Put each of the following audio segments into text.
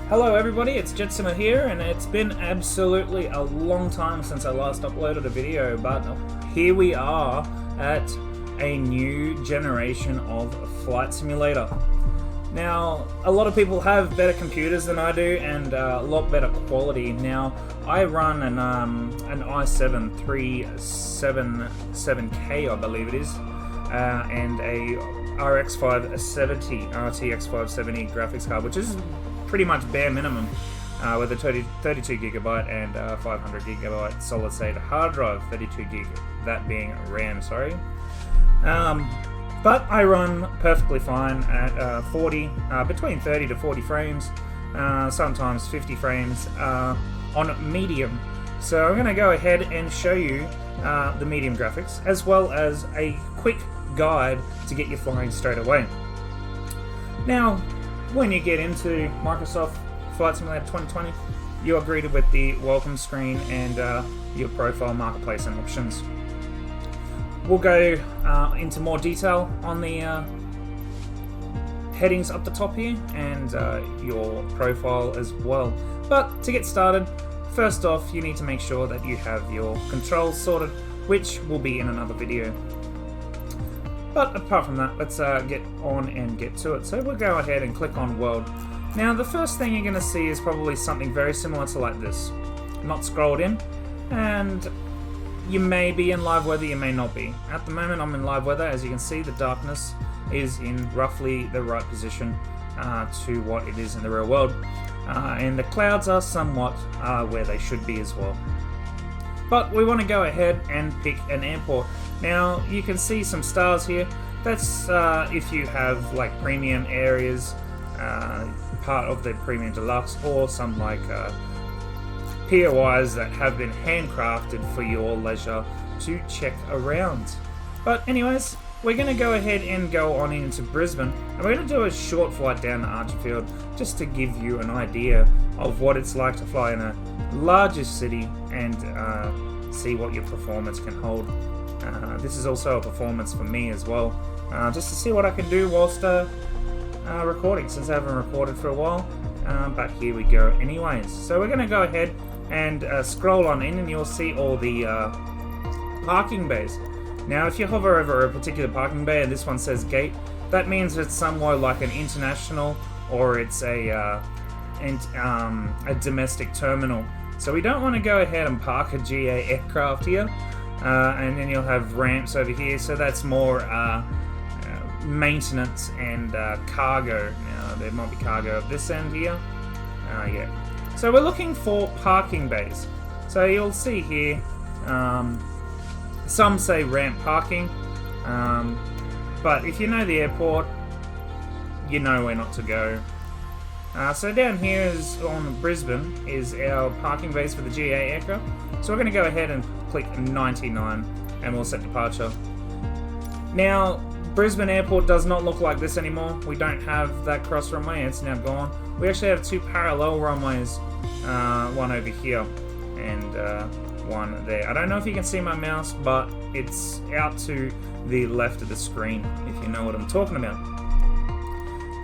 Hello everybody, it's Jetsimmer here, and it's been absolutely a long time since I last uploaded a video, but here we are at a new generation of flight simulator. Now, a lot of people have better computers than I do and a lot better quality. Now, I run an i7 377K, I believe it is, and a RTX 570 graphics card, which is pretty much bare minimum, with a 32 gigabyte and 500 gigabyte solid state hard drive, 32 gig, that being RAM, sorry. But I run perfectly fine at between 30 to 40 frames, sometimes 50 frames on medium. So I'm going to go ahead and show you the medium graphics, as well as a quick guide to get you flying straight away. Now, when you get into Microsoft Flight Simulator 2020, you are greeted with the welcome screen and your profile, marketplace and options. We'll go into more detail on the headings up the top here and your profile as well. But to get started, first off, you need to make sure that you have your controls sorted, which will be in another video. But apart from that, let's get on and get to it. So we'll go ahead and click on World. Now the first thing you're going to see is probably something very similar to like this. Not scrolled in, and you may be in live weather, you may not be. At the moment I'm in live weather. As you can see, the darkness is in roughly the right position to what it is in the real world. And the clouds are somewhat where they should be as well. But we want to go ahead and pick an airport. Now you can see some stars here. That's if you have like premium areas, part of the premium deluxe, or some like POIs that have been handcrafted for your leisure to check around. But anyways, we're going to go ahead and go on into Brisbane, and we're going to do a short flight down to Archerfield just to give you an idea of what it's like to fly in a larger city and see what your performance can hold. This is also a performance for me as well, just to see what I can do whilst recording, since I haven't recorded for a while, but here we go anyways. So we're going to go ahead and scroll on in, and you'll see all the parking bays. Now if you hover over a particular parking bay and this one says gate, that means it's somewhere like an international, or it's a domestic terminal. So we don't want to go ahead and park a GA aircraft here, and then you'll have ramps over here, so that's more maintenance and cargo. Now there might be cargo at this end here. Yeah. So we're looking for parking bays. So you'll see here, some say ramp parking, but if you know the airport, you know where not to go. So down here is on Brisbane is our parking base for the GA aircraft. So we're going to go ahead and click 99 and we'll set departure. Now Brisbane Airport does not look like this anymore. We don't have that cross runway, it's now gone. We actually have two parallel runways, one over here and one there. I don't know if you can see my mouse, but it's out to the left of the screen, if you know what I'm talking about.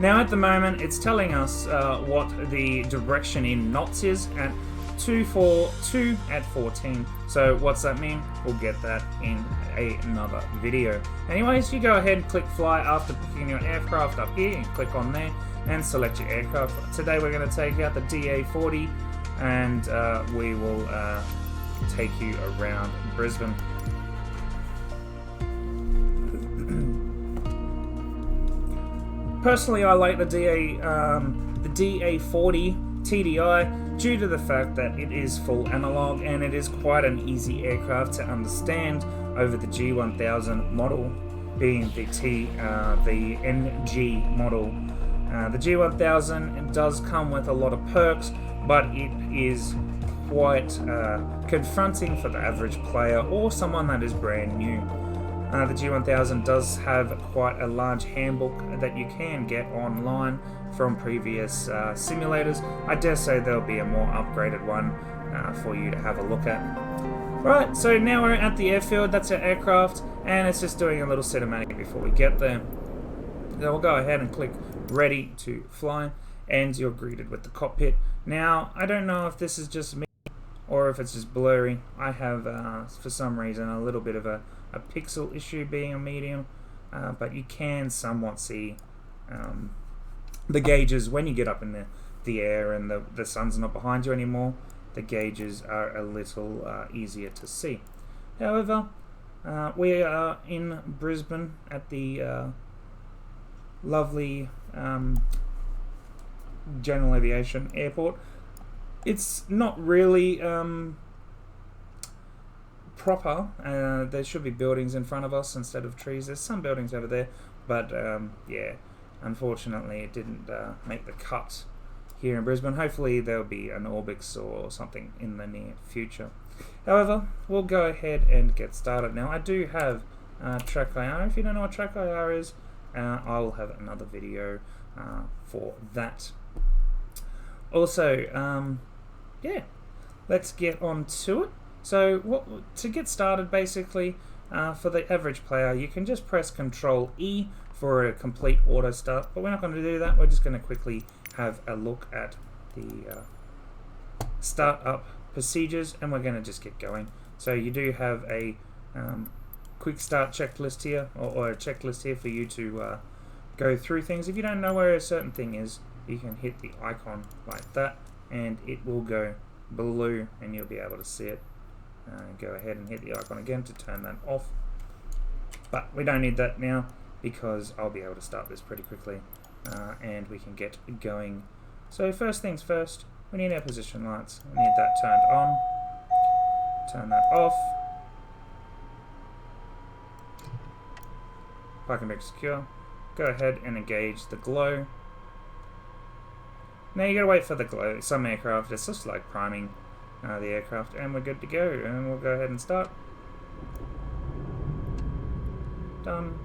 Now at the moment it's telling us what the direction in knots is at 242 at 14. So what's that mean? We'll get that in another video. Anyways, you go ahead and click fly after picking your aircraft up here, and click on there and select your aircraft. Today we're going to take out the DA40 and we will take you around Brisbane. Personally, I like the DA40 TDI due to the fact that it is full analog and it is quite an easy aircraft to understand over the G1000 model, being the NG model. The G1000 does come with a lot of perks, but it is quite confronting for the average player or someone that is brand new. The G1000 does have quite a large handbook that you can get online from previous simulators. I dare say there'll be a more upgraded one for you to have a look at. Right, so now we're at the airfield. That's our aircraft, and it's just doing a little cinematic before we get there. Then we'll go ahead and click ready to fly. and you're greeted with the cockpit. Now, I don't know if this is just me or if it's just blurry. I have, for some reason, a little bit of a pixel issue being a medium, but you can somewhat see the gauges when you get up in the air and the sun's not behind you anymore. The gauges are a little easier to see. However, we are in Brisbane at the lovely General Aviation Airport. It's not really proper. There should be buildings in front of us instead of trees. There's some buildings over there, but yeah, unfortunately it didn't make the cut here in Brisbane. Hopefully there'll be an Orbix or something in the near future. However, we'll go ahead and get started now. I do have TrackIR. If you don't know what TrackIR is, I'll have another video for that. Also, yeah, let's get on to it. So to get started, basically, for the average player, you can just press Control E for a complete auto start, but we're not going to do that. We're just going to quickly have a look at the startup procedures, and we're going to just get going. So you do have a quick start checklist here, or a checklist here for you to go through things. If you don't know where a certain thing is, you can hit the icon like that, and it will go blue, and you'll be able to see it. Go ahead and hit the icon again to turn that off. But we don't need that now, because I'll be able to start this pretty quickly, and we can get going. So first things first, we need our position lights. We need that turned on. Turn that off. Parking brake secure. Go ahead and engage the glow. Now you gotta wait for the glow. Some aircraft, it's just like priming the aircraft, and we're good to go. And we'll go ahead and start. Done.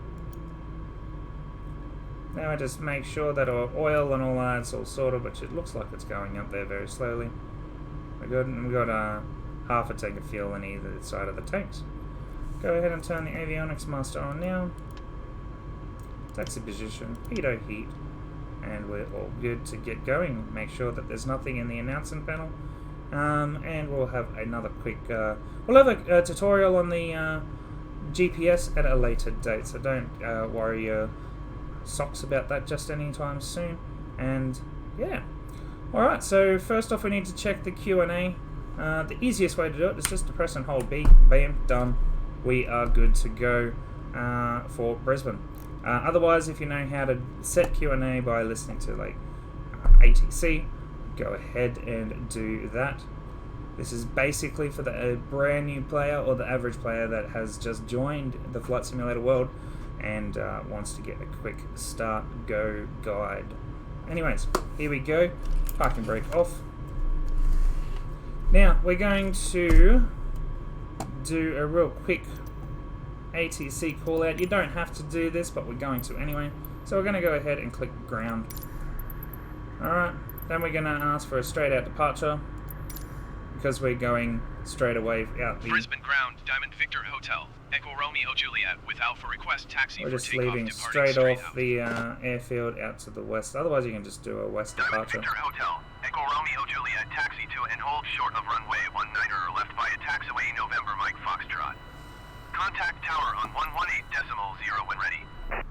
Now I just make sure that our oil and all that's all sorted, which it looks like it's going up there very slowly. We're good, and we've got half a tank of fuel on either side of the tanks. Go ahead and turn the avionics master on now. Taxi position, pitot heat, and we're all good to get going. Make sure that there's nothing in the announcement panel, and we'll have another quick. We'll have a tutorial on the GPS at a later date, so don't worry your socks about that just anytime soon. And yeah, all right. So first off, we need to check the Q&A. The easiest way to do it is just to press and hold B. Bam, done. We are good to go for Brisbane. Otherwise, if you know how to set Q&A by listening to like ATC, go ahead and do that. This is basically for the brand new player or the average player that has just joined the Flight Simulator world and wants to get a quick start go guide. Anyways, here we go. Parking brake off. Now we're going to do a real quick ATC call out. You don't have to do this, but we're going to anyway. So we're going to go ahead and click ground. Alright, then we're going to ask for a straight out departure, because we're going straight away out the... Brisbane ground, Diamond Victor Hotel, Echo Romeo Juliet, with Alpha request taxi we're for just takeoff, leaving departing straight off out. the airfield out to the west. Otherwise you can just do a west departure. Diamond Victor Hotel, Echo Romeo Juliet, taxi to and hold short of runway 19er left via taxiway November Mike Foxtrot. Contact tower on 118.0 when ready.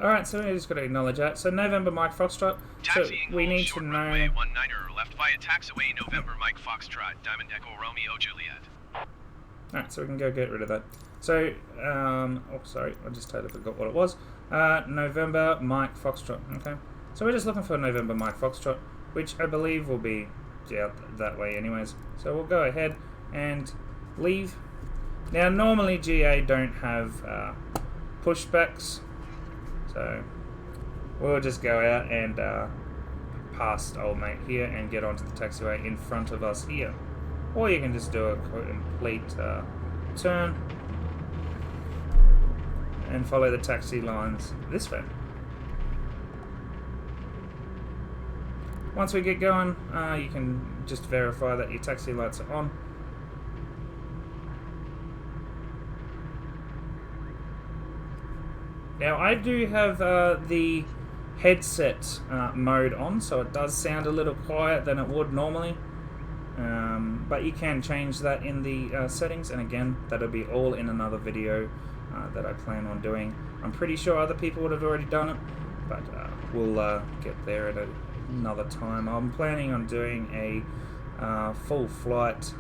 Alright, so we just got to acknowledge that. So November Mike Foxtrot. So we need to know... runway 19er left via taxiway November Mike Foxtrot, Diamond Echo Romeo Juliet. Alright, so we can go get rid of that. So, oh sorry, I just totally forgot what it was. November Mike Foxtrot, okay. So we're just looking for November Mike Foxtrot, which I believe will be out that way anyways. So we'll go ahead and leave. Now normally GA don't have pushbacks, so we'll just go out and past old mate here and get onto the taxiway in front of us here. Or you can just do a complete turn and follow the taxi lines this way. Once we get going, you can just verify that your taxi lights are on. Now I do have the headset mode on, so it does sound a little quieter than it would normally. But you can change that in the settings, and again, that'll be all in another video that I plan on doing. I'm pretty sure other people would have already done it, but we'll get there at another time. I'm planning on doing a full flight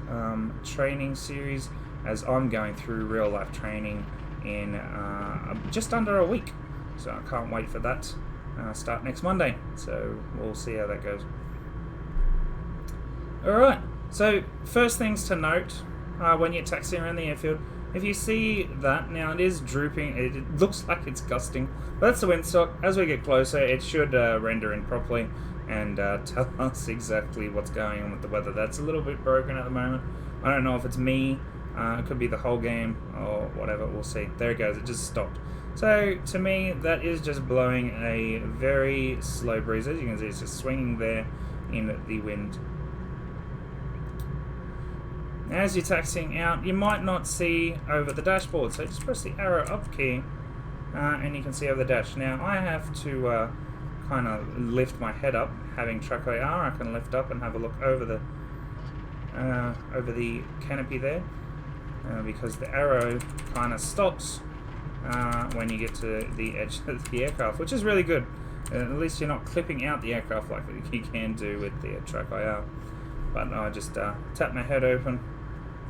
training series, as I'm going through real life training in just under a week, so I can't wait for that. Start next Monday, so we'll see how that goes. Alright, so first things to note when you're taxiing around the airfield, if you see that, now it is drooping, it looks like it's gusting, but that's the windsock. As we get closer, it should render in properly and tell us exactly what's going on with the weather. That's a little bit broken at the moment. I don't know if it's me, it could be the whole game or whatever, we'll see. There it goes, it just stopped. So to me, that is just blowing a very slow breeze. As you can see, it's just swinging there in the wind. As you're taxiing out, you might not see over the dashboard, so just press the arrow up key and you can see over the dash. Now I have to kind of lift my head up. Having TrackIR, I can lift up and have a look over the canopy there, because the arrow kind of stops when you get to the edge of the aircraft, which is really good. At least you're not clipping out the aircraft like you can do with the TrackIR. But I just tap my head open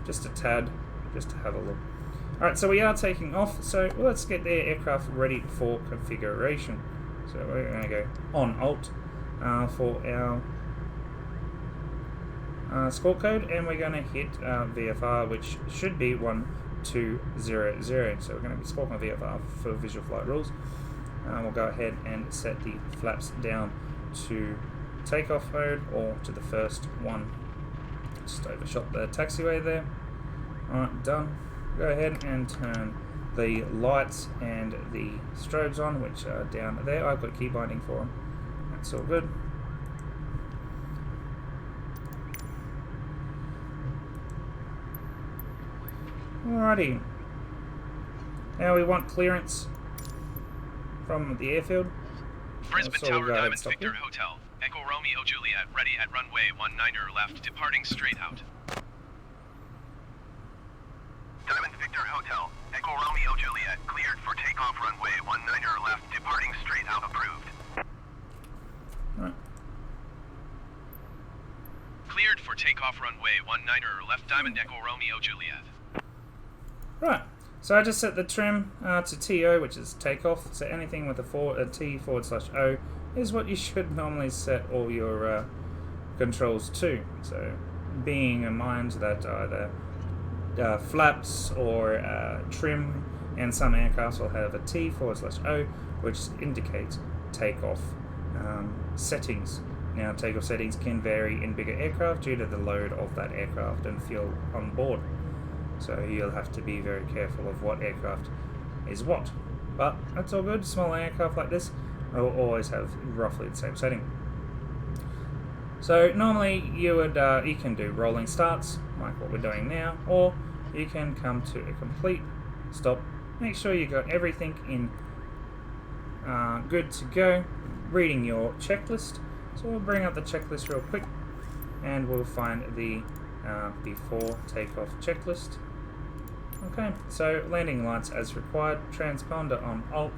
just a tad, just to have a look. Alright, so we are taking off, so let's get the aircraft ready for configuration. So we're going to go on Alt for our score code, and we're going to hit VFR, which should be 1200. So we're going to be squawking VFR for visual flight rules. We'll go ahead and set the flaps down to takeoff mode, or to the first one. Just overshot the taxiway there. Alright, done. Go ahead and turn the lights and the strobes on, which are down there. I've got key binding for them. That's all good. Alrighty. Now we want clearance from the airfield. Brisbane Tower Diamond Victor Hotel. Echo Romeo Juliet, ready at runway 19er left, departing straight out. Diamond Victor Hotel. Echo Romeo Juliet, cleared for takeoff runway 19er left, departing straight out, approved. Right. Cleared for takeoff runway 19er left, Diamond Echo Romeo Juliet. Right, so I just set the trim to TO, which is takeoff, so anything with a T/O is what you should normally set all your controls to. So being in mind that either flaps or trim, and some aircrafts will have a T/O, which indicates takeoff settings. Now takeoff settings can vary in bigger aircraft due to the load of that aircraft and fuel on board. So you'll have to be very careful of what aircraft is what. But that's all good. Small aircraft like this will always have roughly the same setting. So normally you would you can do rolling starts like what we're doing now, or you can come to a complete stop. Make sure you got everything in good to go. Reading your checklist. So we'll bring up the checklist real quick, and we'll find the before takeoff checklist. Okay, so landing lights as required, transponder on Alt,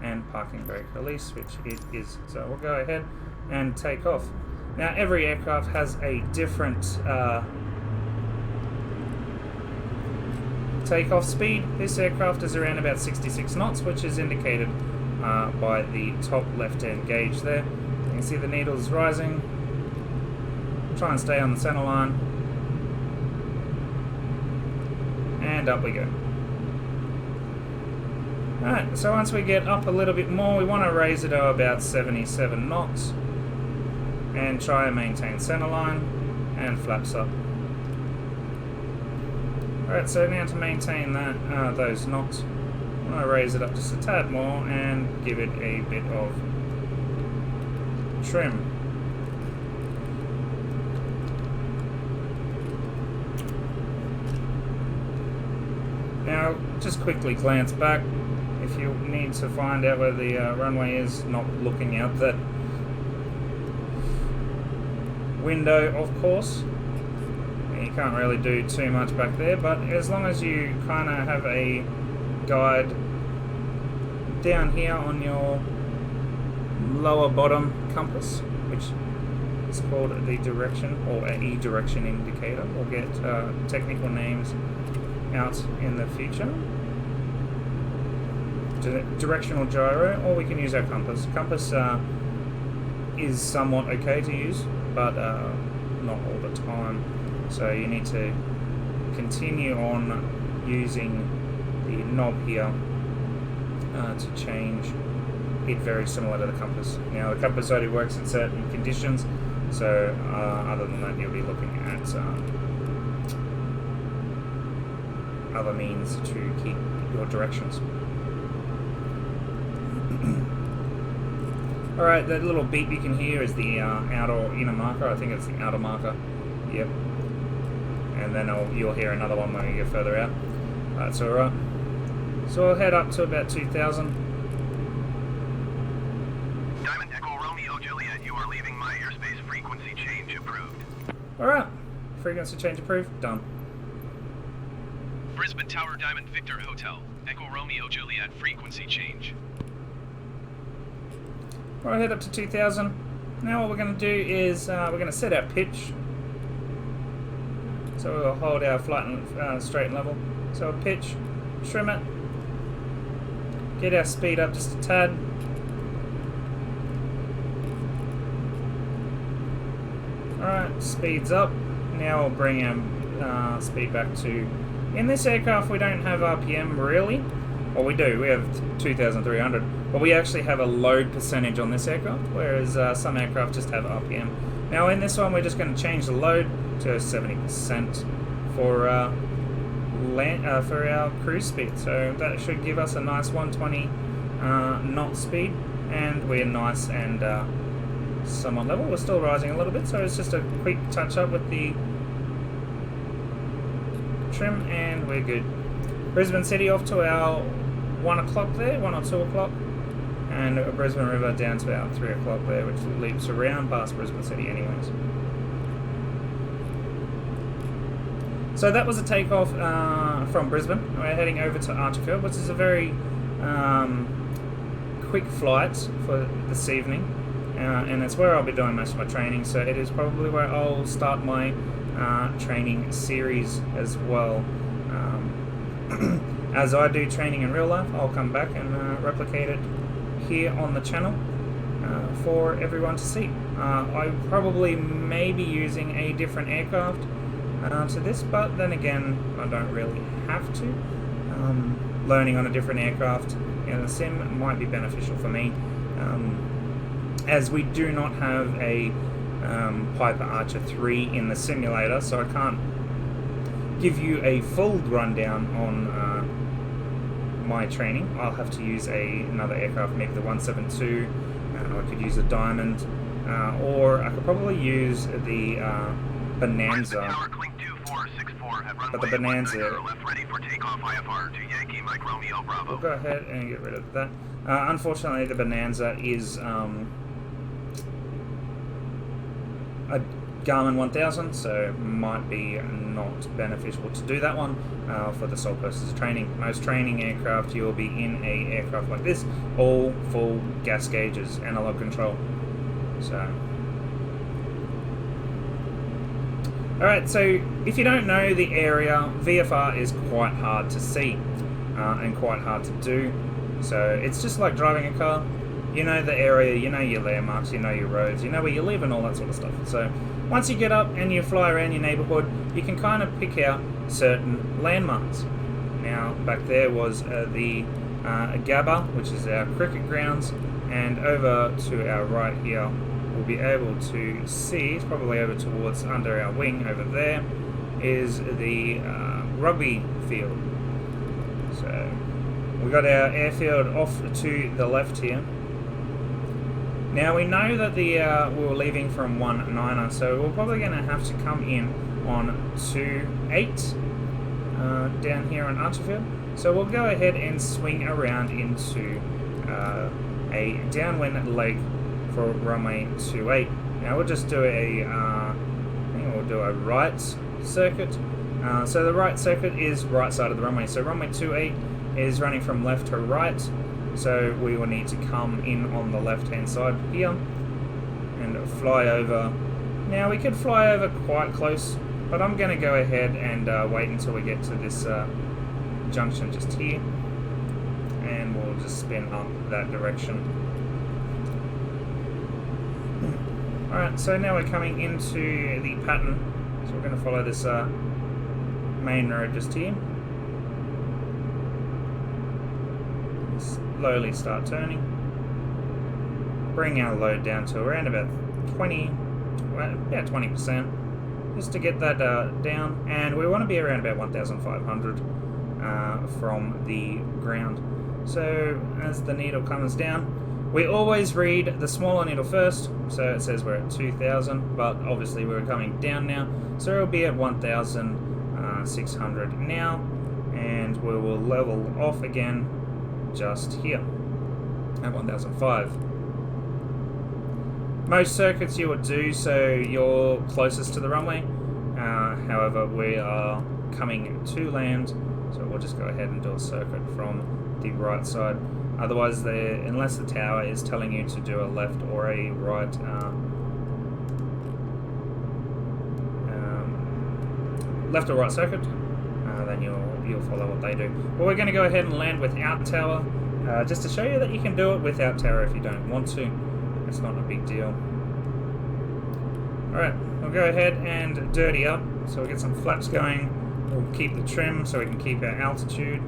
and parking brake release, which it is. So we'll go ahead and take off. Now every aircraft has a different takeoff speed. This aircraft is around about 66 knots, which is indicated by the top left-hand gauge there. You can see the needle is rising. Try and stay on the center line. And up we go. Alright, so once we get up a little bit more, we want to raise it to about 77 knots. And try and maintain center line and flaps up. Alright, so now to maintain that those knots, I'm going to raise it up just a tad more and give it a bit of trim. Now, just quickly glance back. if you need to find out where the runway is, not looking out that window, of course. You can't really do too much back there, but as long as you kind of have a guide down here on your lower bottom compass, which is called the direction or an E-direction indicator. We'll get technical names out in the future. Directional gyro, or we can use our compass. Compass is somewhat okay to use, but not all the time. So you need to continue on using the knob here to change it, very similar to the compass. Now the compass only works in certain conditions, so other than that you'll be looking at other means to keep your directions. Alright, that little beep you can hear is the outer or inner marker. I think it's the outer marker. Yep. And then you'll hear another one when we get further out. That's alright. So we'll head up to about 2,000. Diamond Echo Romeo Juliet, you are leaving my airspace. Frequency change approved. Alright. Frequency change approved. Done. Brisbane Tower Diamond Victor Hotel. Echo Romeo Juliet, frequency change. Alright, head up to 2,000. Now what we're going to do is we're going to set our pitch. So we'll hold our flat and straight and level. So we'll pitch, trim it, get our speed up just a tad. Alright, speed's up. Now we'll bring our speed back to... In this aircraft we don't have RPM really. Well, we do, we have 2,300. But we actually have a load percentage on this aircraft, whereas some aircraft just have RPM. Now in this one we're just going to change the load to 70% for our cruise speed. So that should give us a nice 120 knot speed, and we're nice and somewhat level. We're still rising a little bit, so it's just a quick touch up with the trim and we're good. Brisbane City off to our 1 o'clock there, 1 or 2 o'clock, and Brisbane River down to our 3 o'clock there, which leaps around past Brisbane City anyways. So that was a takeoff from Brisbane. We're heading over to Archerfield, which is a very quick flight for this evening, and it's where I'll be doing most of my training, so it is probably where I'll start my training series as well. As I do training in real life, I'll come back and replicate it here on the channel for everyone to see. I probably may be using a different aircraft to this, but then again, I don't really have to. Learning on a different aircraft in the sim might be beneficial for me, as we do not have a Piper Archer 3 in the simulator, so I can't give you a full rundown on my training. I'll have to use another aircraft, maybe the 172. I could use a Diamond, or I could probably use the Bonanza. But the Bonanza, we'll go ahead and get rid of that. Unfortunately, the Bonanza is a Garmin 1000, so might be not beneficial to do that one for the sole purposes of training. Most training aircraft, you'll be in a aircraft like this, all full gas gauges, analog control. So, alright, so if you don't know the area, VFR is quite hard to see and quite hard to do. So it's just like driving a car. You know the area, you know your landmarks, you know your roads, you know where you live and all that sort of stuff. So once you get up and you fly around your neighbourhood, you can kind of pick out certain landmarks. Now, back there was the Gabba, which is our cricket grounds, and over to our right here, we'll be able to see, it's probably over towards under our wing over there, is the rugby field. So we got our airfield off to the left here. Now we know that we were leaving from 19er, so we're probably going to have to come in on 28 down here on Archerfield. So we'll go ahead and swing around into a downwind leg for runway 28. Now we'll just do I think we'll do a right circuit. So the right circuit is right side of the runway. So runway 28 is running from left to right. So we will need to come in on the left hand side here and fly over. Now we could fly over quite close, but I'm going to go ahead and wait until we get to this junction just here, and we'll just spin up that direction. Alright, so now we're coming into the pattern, so we're going to follow this main road just here. Slowly start turning. Bring our load down to around about 20%, just to get that down, and we want to be around about 1,500 from the ground. So as the needle comes down, we always read the smaller needle first, so it says we're at 2,000, but obviously we're coming down now, so it'll be at 1,600 now, and we will level off again just here at 1,005. Most circuits you would do so you're closest to the runway, however we are coming to land, so we'll just go ahead and do a circuit from the right side. Otherwise, unless the tower is telling you to do a left or a right left or right circuit, then you'll follow what they do. But we're going to go ahead and land without tower, just to show you that you can do it without tower if you don't want to. It's not a big deal. Alright, we'll go ahead and dirty up, so we'll get some flaps going. We'll keep the trim so we can keep our altitude,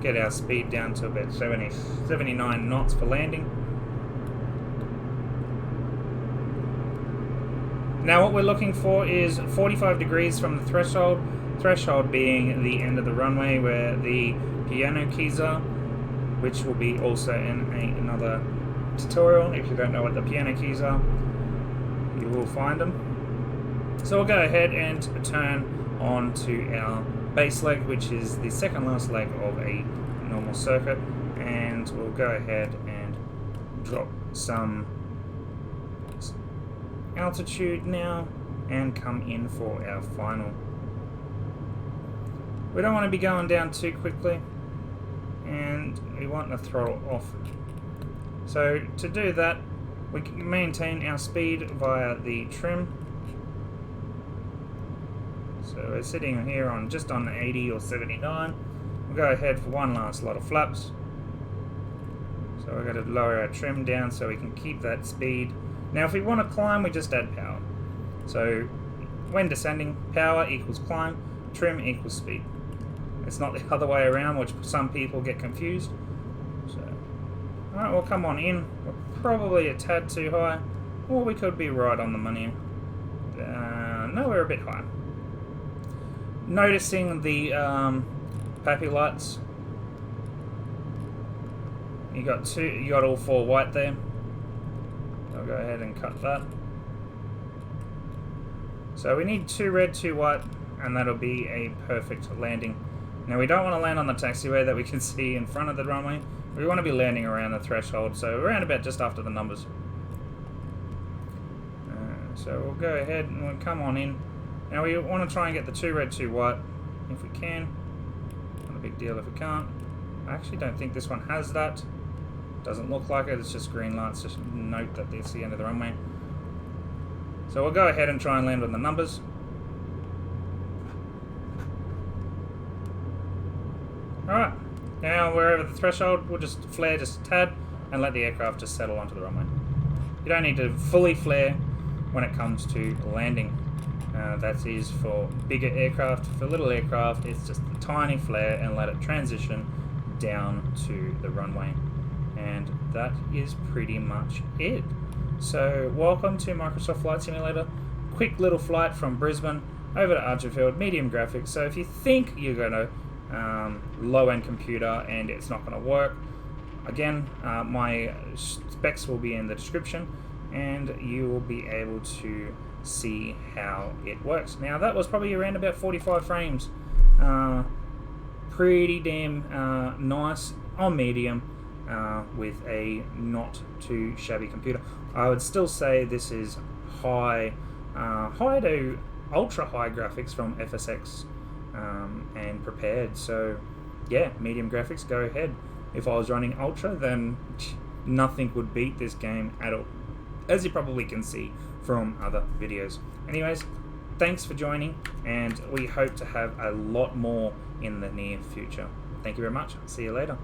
get our speed down to about 79 knots for landing. Now what we're looking for is 45 degrees from the threshold being the end of the runway where the piano keys are, which will be also in another tutorial. If you don't know what the piano keys are, you will find them. So we'll go ahead and turn on to our base leg, which is the second last leg of a normal circuit, and we'll go ahead and drop some altitude now and come in for our final. We don't want to be going down too quickly, and we want the throttle off. So to do that, we can maintain our speed via the trim. So we're sitting here on just on 80 or 79. We'll go ahead for one last lot of flaps. So we're going to lower our trim down so we can keep that speed. Now if we want to climb, we just add power. So when descending, power equals climb, trim equals speed. It's not the other way around, which some people get confused. So, alright, we'll come on in. We're probably a tad too high, or we could be right on the money. No, we're a bit high. Noticing the pappy lights. You got all four white there. I'll go ahead and cut that. So we need 2 red, 2 white, and that'll be a perfect landing. Now we don't want to land on the taxiway that we can see in front of the runway. We want to be landing around the threshold, so around about just after the numbers. So we'll go ahead and we'll come on in. Now we want to try and get the 2 red, 2 white if we can. Not a big deal if we can't. I actually don't think this one has that. Doesn't look like it, it's just green lights, just note that it's the end of the runway. So we'll go ahead and try and land on the numbers. Alright, now we're over the threshold, we'll just flare just a tad and let the aircraft just settle onto the runway. You don't need to fully flare when it comes to landing. That is for bigger aircraft. For little aircraft, it's just a tiny flare and let it transition down to the runway. And that is pretty much it. So welcome to Microsoft Flight Simulator. Quick little flight from Brisbane over to Archerfield, medium graphics. So if you think you're going to low-end computer and it's not going to work, again, my specs will be in the description and you will be able to see how it works. Now that was probably around about 45 frames pretty damn nice on medium with a not too shabby computer. I would still say this is high to ultra high graphics from FSX and prepared. So yeah, medium graphics, go ahead. If I was running ultra, then nothing would beat this game at all, as you probably can see from other videos. Anyways, thanks for joining, and we hope to have a lot more in the near future. Thank you very much. See you later.